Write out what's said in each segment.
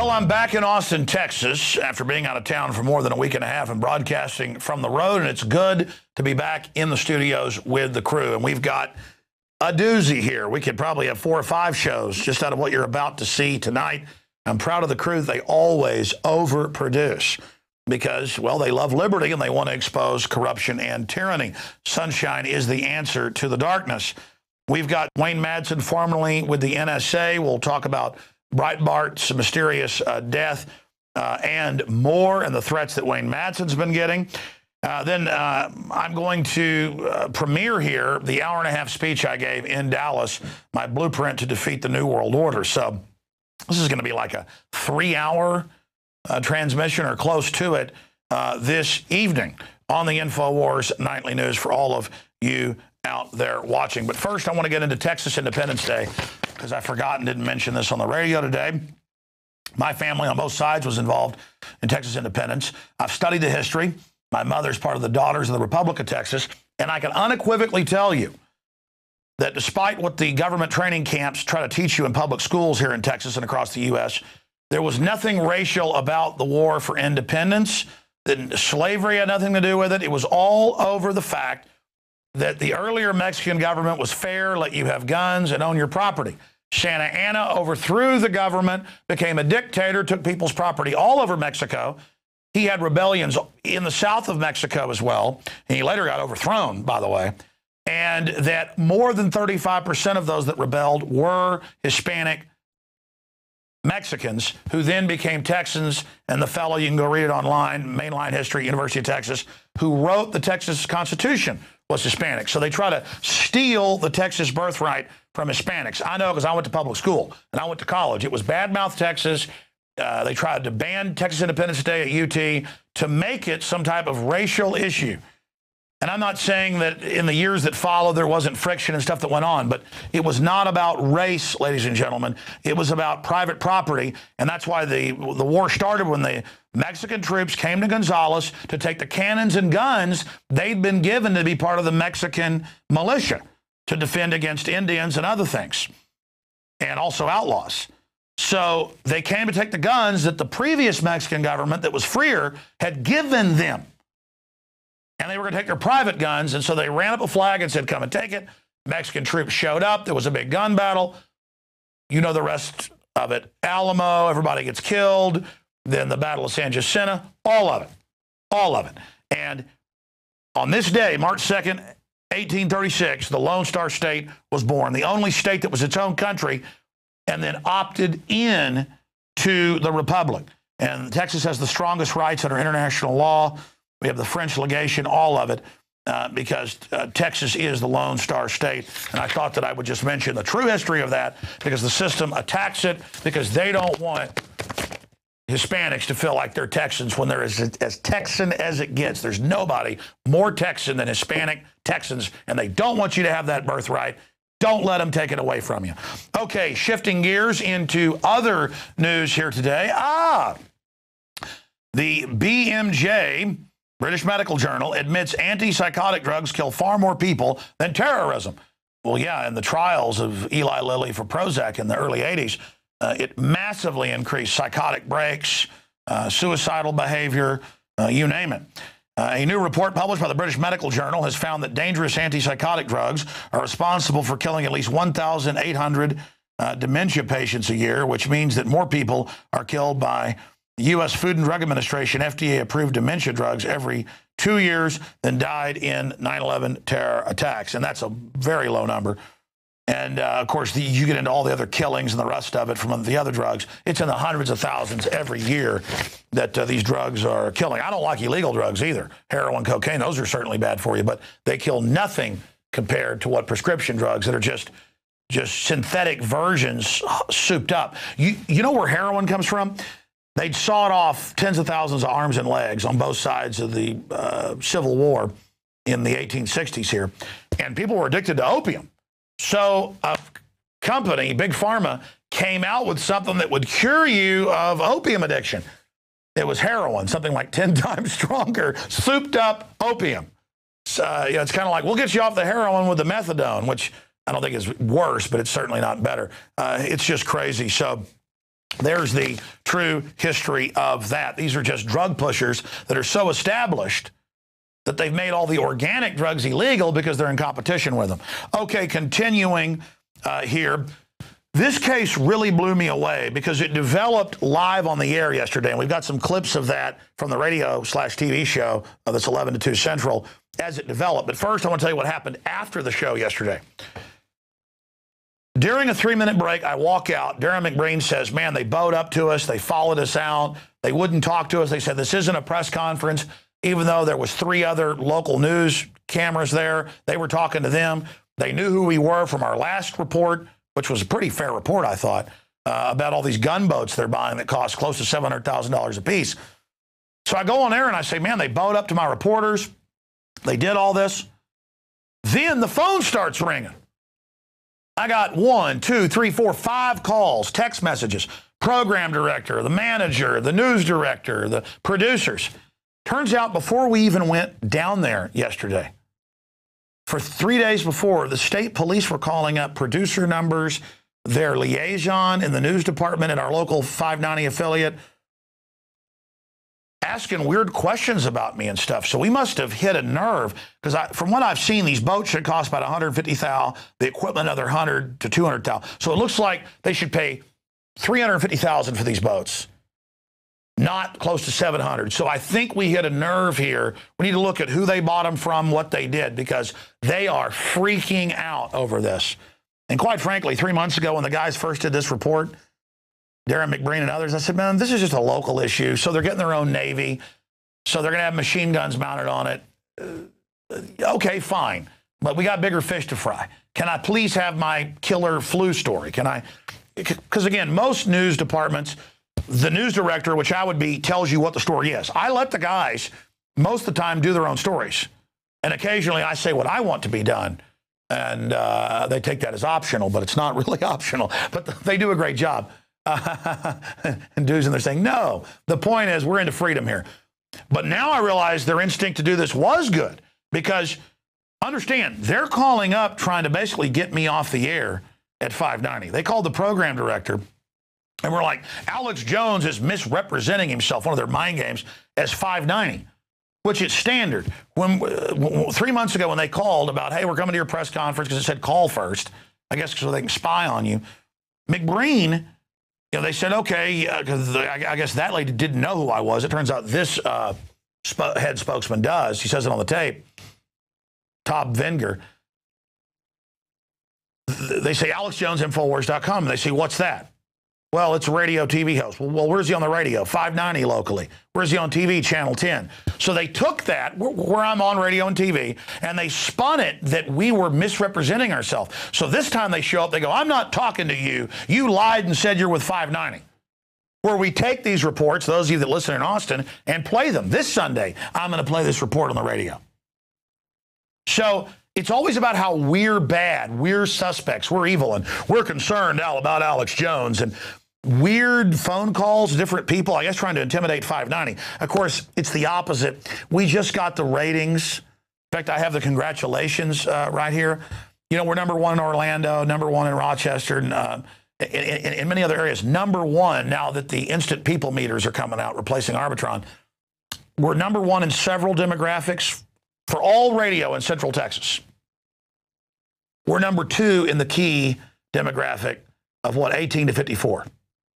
Well, I'm back in Austin, Texas, after being out of town for more than a week and a half and broadcasting from the road, and it's good to be back in the studios with the crew. And we've got a doozy here. We could probably have 4 or 5 shows just out of what you're about to see tonight. I'm proud of the crew. They always overproduce because, well, they love liberty and they want to expose corruption and tyranny. Sunshine is the answer to the darkness. We've got Wayne Madsen, formerly with the NSA. We'll talk about Breitbart's mysterious death and more, and the threats that Wayne Madsen's been getting. Then I'm going to premiere here the hour-and-a-half speech I gave in Dallas, my blueprint to defeat the New World Order. So this is going to be like a 3-hour transmission or close to it this evening on the Infowars Nightly News for all of you out there watching. But first, I want to get into Texas Independence Day, because I forgot and didn't mention this on the radio today. My family on both sides was involved in Texas independence. I've studied the history. My mother's part of the Daughters of the Republic of Texas, and I can unequivocally tell you that despite what the government training camps try to teach you in public schools here in Texas and across the U.S., there was nothing racial about the war for independence. Slavery had nothing to do with it. It was all over the fact that the earlier Mexican government was fair, let you have guns and own your property. Santa Anna overthrew the government, became a dictator, took people's property all over Mexico. He had rebellions in the south of Mexico as well. And he later got overthrown, by the way. And that more than 35% of those that rebelled were Hispanic Mexicans, who then became Texans. And the fellow, you can go read it online, Mainline History, University of Texas, who wrote the Texas Constitution, was Hispanic. So they try to steal the Texas birthright from Hispanics. I know because I went to public school and I went to college. It was badmouth Texas. They tried to ban Texas Independence Day at UT to make it some type of racial issue. And I'm not saying that in the years that followed there wasn't friction and stuff that went on, but it was not about race, ladies and gentlemen. It was about private property, and that's why the war started when the Mexican troops came to Gonzales to take the cannons and guns they'd been given to be part of the Mexican militia to defend against Indians and other things, and also outlaws. So they came to take the guns that the previous Mexican government that was freer had given them. And they were going to take their private guns, and so they ran up a flag and said, come and take it. Mexican troops showed up. There was a big gun battle. You know the rest of it. Alamo, everybody gets killed. Then the Battle of San Jacinto, all of it. All of it. And on this day, March 2nd, 1836, the Lone Star State was born, the only state that was its own country, and then opted in to the Republic. And Texas has the strongest rights under international law. We have the French legation, all of it, because Texas is the Lone Star State. And I thought that I would just mention the true history of that, because the system attacks it, because they don't want Hispanics to feel like they're Texans when they're as Texan as it gets. There's nobody more Texan than Hispanic Texans, and they don't want you to have that birthright. Don't let them take it away from you. Okay, shifting gears into other news here today. The BMJ, British Medical Journal, admits antipsychotic drugs kill far more people than terrorism. Well, yeah, in the trials of Eli Lilly for Prozac in the early 80s, it massively increased psychotic breaks, suicidal behavior, you name it. A new report published by the British Medical Journal has found that dangerous antipsychotic drugs are responsible for killing at least 1,800 dementia patients a year, which means that more people are killed by the U.S. Food and Drug Administration FDA-approved dementia drugs every 2 years than died in 9/11 terror attacks. And that's a very low number. And, of course, you get into all the other killings and the rest of it from the other drugs. It's in the hundreds of thousands every year that these drugs are killing. I don't like illegal drugs either. Heroin, cocaine, those are certainly bad for you, but they kill nothing compared to what prescription drugs that are just synthetic versions souped up. You know where heroin comes from? They'd sawed off tens of thousands of arms and legs on both sides of the Civil War in the 1860s here, and people were addicted to opium. So a company, Big Pharma, came out with something that would cure you of opium addiction. It was heroin, something like 10 times stronger, souped up opium. So, it's kind of like, we'll get you off the heroin with the methadone, which I don't think is worse, but it's certainly not better. It's just crazy. So There's the true history of that. These are just drug pushers that are so established that they've made all the organic drugs illegal because they're in competition with them. Okay, continuing here. This case really blew me away because it developed live on the air yesterday, and we've got some clips of that from the radio/TV show that's 11 to 2 Central as it developed. But first, I want to tell you what happened after the show yesterday. During a 3-minute break, I walk out. Darren McBreen says, man, they bowed up to us. They followed us out. They wouldn't talk to us. They said, this isn't a press conference, even though there was 3 other local news cameras there. They were talking to them. They knew who we were from our last report, which was a pretty fair report, I thought, about all these gunboats they're buying that cost close to $700,000 a piece. So I go on there and I say, man, they bowed up to my reporters. They did all this. Then the phone starts ringing. I got 1, 2, 3, 4, 5 calls, text messages, program director, the manager, the news director, the producers. Turns out before we even went down there yesterday, for 3 days before, the state police were calling up producer numbers, their liaison in the news department at our local 590 affiliate, asking weird questions about me and stuff. So we must have hit a nerve because from what I've seen, these boats should cost about $150,000, the equipment another $100,000 to $200,000. So it looks like they should pay $350,000 for these boats, not close to $700,000. So I think we hit a nerve here. We need to look at who they bought them from, what they did, because they are freaking out over this. And quite frankly, 3 months ago when the guys first did this report, Darren McBreen and others, I said, man, this is just a local issue. So they're getting their own Navy. So they're going to have machine guns mounted on it. Okay, fine. But we got bigger fish to fry. Can I please have my killer flu story? Can I? Because, again, most news departments, the news director, which I would be, tells you what the story is. I let the guys, most of the time, do their own stories. And occasionally I say what I want to be done. And they take that as optional, but it's not really optional. But they do a great job. And dudes, and they're saying, no, the point is we're into freedom here. But now I realize their instinct to do this was good because, understand, they're calling up trying to basically get me off the air at 590. They called the program director, and we're like, Alex Jones is misrepresenting himself, one of their mind games, as 590, which is standard. When 3 months ago when they called about, hey, we're coming to your press conference because it said call first, I guess so they can spy on you, McBreen, you know, they said, okay, because I guess that lady didn't know who I was. It turns out this head spokesman does. He says it on the tape. Todd Venger. They say, Alex Jones, Infowars.com. And they say, what's that? Well, it's a radio TV host. Well, where's he on the radio? 590 locally. Where's he on TV? Channel 10. So they took that, where I'm on radio and TV, and they spun it that we were misrepresenting ourselves. So this time they show up, they go, I'm not talking to you. You lied and said you're with 590. Where we take these reports, those of you that listen in Austin, and play them. This Sunday, I'm going to play this report on the radio. So it's always about how we're bad, we're suspects, we're evil, and we're concerned about Alex Jones, and weird phone calls, different people, I guess, trying to intimidate 590. Of course, it's the opposite. We just got the ratings. In fact, I have the congratulations right here. You know, we're #1 in Orlando, #1 in Rochester, and in many other areas. #1, now that the instant people meters are coming out, replacing Arbitron. We're #1 in several demographics for all radio in Central Texas. We're #2 in the key demographic of, what, 18 to 54.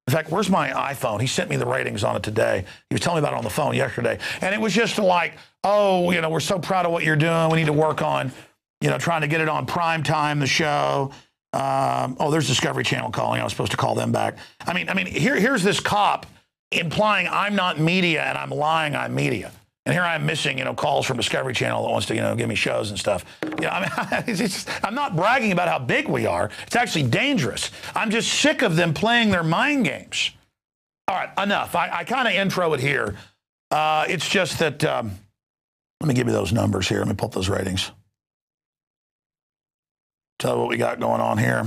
In fact, where's my iPhone? He sent me the ratings on it today. He was telling me about it on the phone yesterday. And it was just like, oh, you know, we're so proud of what you're doing. We need to work on, you know, trying to get it on prime time, the show. Oh, there's Discovery Channel calling. I was supposed to call them back. I mean, here's this cop implying I'm not media and I'm lying I'm media. And here I'm missing, you know, calls from Discovery Channel that wants to, you know, give me shows and stuff. You know, I mean, I'm not bragging about how big we are. It's actually dangerous. I'm just sick of them playing their mind games. All right, enough. I kind of intro it here. It's just that, let me give you those numbers here. Let me pull up those ratings. Tell you what we got going on here.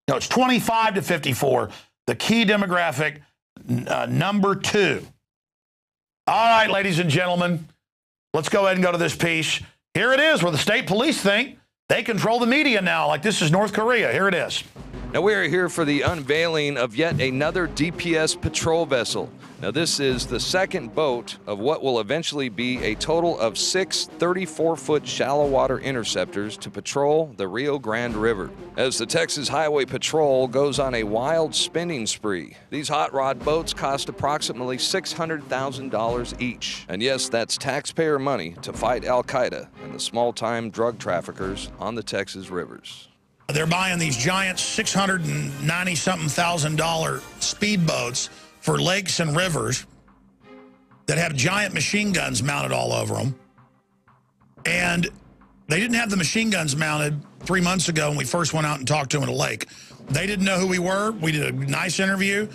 No, it's 25 to 54, the key demographic, #2. All right, ladies and gentlemen, let's go ahead and go to this piece. Here it is, where the state police think they control the media now, like this is North Korea. Here it is. Now we are here for the unveiling of yet another DPS patrol vessel. Now this is the second boat of what will eventually be a total of 6 34-foot shallow water interceptors to patrol the Rio Grande River. As the Texas Highway Patrol goes on a wild spending spree, these hot rod boats cost approximately $600,000 each. And yes, that's taxpayer money to fight Al-Qaeda and the small-time drug traffickers on the Texas rivers. They're buying these giant $690-something thousand speedboats for lakes and rivers that have giant machine guns mounted all over them. And they didn't have the machine guns mounted 3 months ago when we first went out and talked to them at a lake. They didn't know who we were. We did a nice interview,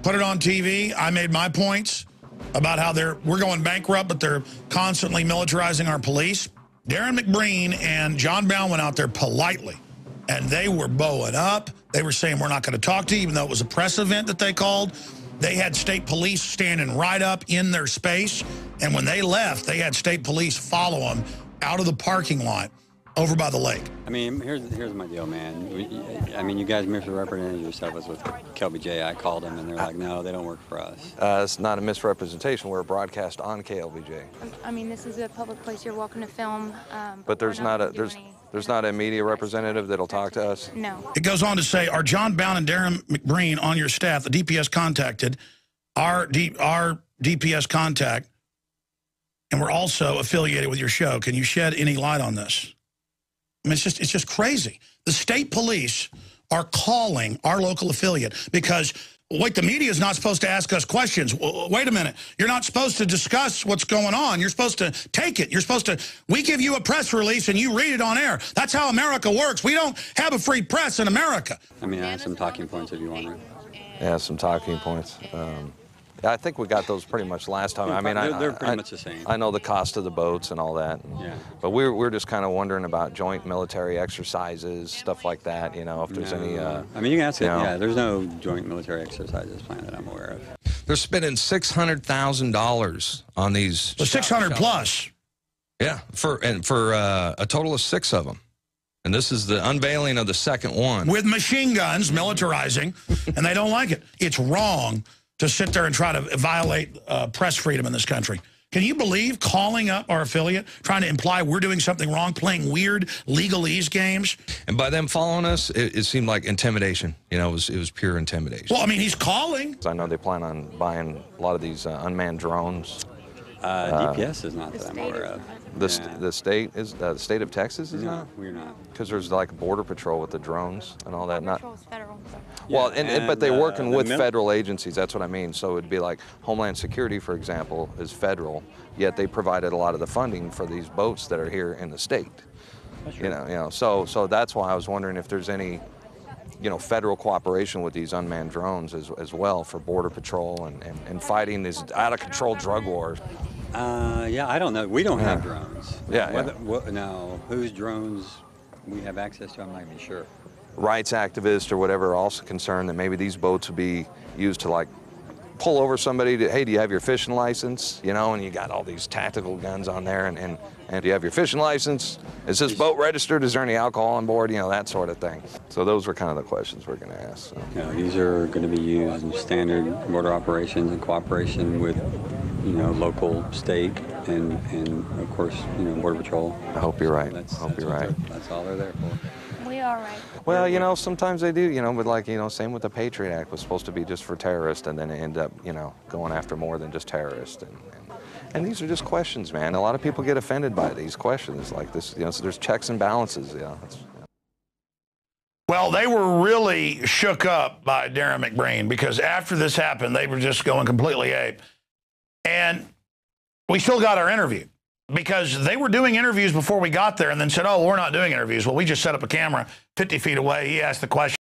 put it on TV. I made my points about how we're going bankrupt, but they're constantly militarizing our police. Darren McBreen and John Brown went out there politely. And they were bowing up. They were saying, we're not going to talk to you, even though it was a press event that they called. They had state police standing right up in their space. And when they left, they had state police follow them out of the parking lot over by the lake. I mean, here's my deal, man. You guys misrepresented yourselves with Kelby J. I called them, and they're like, no, they don't work for us. It's not a misrepresentation. We're a broadcast on KLBJ. I mean, this is a public place. You're welcome to film. But there's not a media representative that'll talk to us? No. It goes on to say, are John Brown and Darren McBreen on your staff? The DPS contacted our DPS contact, and we're also affiliated with your show. Can you shed any light on this? I mean, it's just crazy. The state police are calling our local affiliate because, wait, the media is not supposed to ask us questions. Wait a minute. You're not supposed to discuss what's going on. You're supposed to take it. You're supposed to, we give you a press release and you read it on air. That's how America works. We don't have a free press in America. I mean, I have some talking points if you want to. Yeah, some talking points. I think we got those pretty much last time. I mean, they're pretty much the same. I know the cost of the boats and all that. Yeah. But we're just kind of wondering about joint military exercises, stuff like that. You know, if there's any. I mean, you can ask it. Yeah, there's no joint military exercises planned that I'm aware of. They're spending $600,000 on these. Well, 600 plus. Yeah, for a total of 6 of them. And this is the unveiling of the second one. With machine guns, militarizing, and they don't like it. It's wrong to sit there and try to violate press freedom in this country. Can you believe calling up our affiliate, trying to imply we're doing something wrong, playing weird legalese games? And by them following us, it seemed like intimidation. You know, it was pure intimidation. Well, I mean, he's calling. I know they plan on buying a lot of these unmanned drones. DPS is not that I'm aware of. The state of Texas is not? We're not. Because there's like border patrol with the drones and all that. Patrol's federal. Well, but they're working with federal agencies. That's what I mean. So it'd be like Homeland Security, for example, is federal. Yet they provided a lot of the funding for these boats that are here in the state. That's true. You know. So that's why I was wondering if there's any, federal cooperation with these unmanned drones as well for border patrol and fighting these out of control drug wars. Yeah, I don't know. We don't have drones. Yeah. Now, whose drones we have access to, I'm not even sure. Rights activists or whatever are also concerned that maybe these boats would be used to like pull over somebody to, hey, do you have your fishing license? And you got all these tactical guns on there and do you have your fishing license? Is this boat registered? Is there any alcohol on board? That sort of thing. So those were kind of the questions we're going to ask. So. These are going to be used in standard border operations in cooperation with local, state, and of course, Border Patrol. I hope you're right. That's all they're there for. We are right. Well, sometimes they do, but same with the Patriot Act was supposed to be just for terrorists, and then it ended up, going after more than just terrorists. And these are just questions, man. A lot of people get offended by these questions like this, so there's checks and balances, Well, they were really shook up by Darren McBreen because after this happened, they were just going completely ape. And we still got our interview because they were doing interviews before we got there and then said, oh, we're not doing interviews. Well, we just set up a camera 50 feet away. He asked the question.